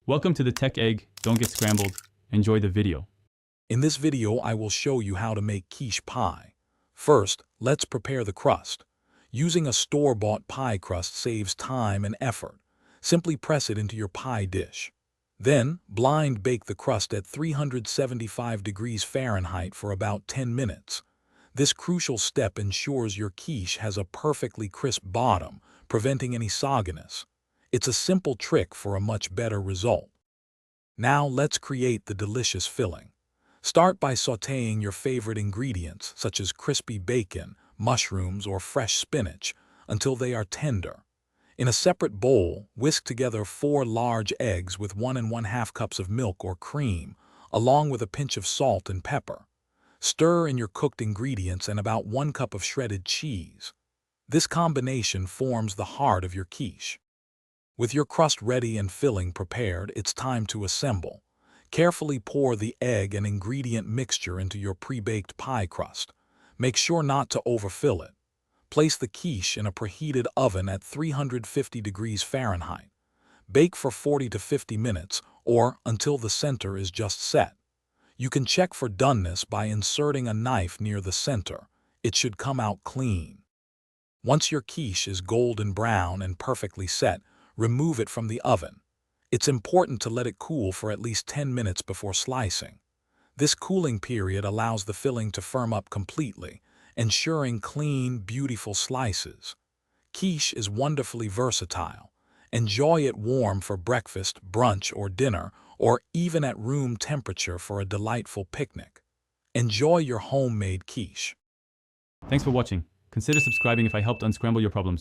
Welcome to the Tech Egg. Don't get scrambled. Enjoy the video. In this video, I will show you how to make quiche pie. First, let's prepare the crust. Using a store-bought pie crust saves time and effort. Simply press it into your pie dish. Then, blind bake the crust at 375 degrees Fahrenheit for about 10 minutes. This crucial step ensures your quiche has a perfectly crisp bottom, preventing any sogginess. It's a simple trick for a much better result. Now let's create the delicious filling. Start by sautéing your favorite ingredients, such as crispy bacon, mushrooms, or fresh spinach, until they are tender. In a separate bowl, whisk together 4 large eggs with 1 1/2 cups of milk or cream, along with a pinch of salt and pepper. Stir in your cooked ingredients and about 1 cup of shredded cheese. This combination forms the heart of your quiche. With your crust ready and filling prepared, it's time to assemble. Carefully pour the egg and ingredient mixture into your pre-baked pie crust. Make sure not to overfill it. Place the quiche in a preheated oven at 350 degrees Fahrenheit. Bake for 40 to 50 minutes or until the center is just set. You can check for doneness by inserting a knife near the center. It should come out clean. Once your quiche is golden brown and perfectly set, remove it from the oven. It's important to let it cool for at least 10 minutes before slicing. This cooling period allows the filling to firm up completely, ensuring clean, beautiful slices. Quiche is wonderfully versatile. Enjoy it warm for breakfast, brunch, or dinner, or even at room temperature for a delightful picnic. Enjoy your homemade quiche. Thanks for watching. Consider subscribing if I helped unscramble your problems.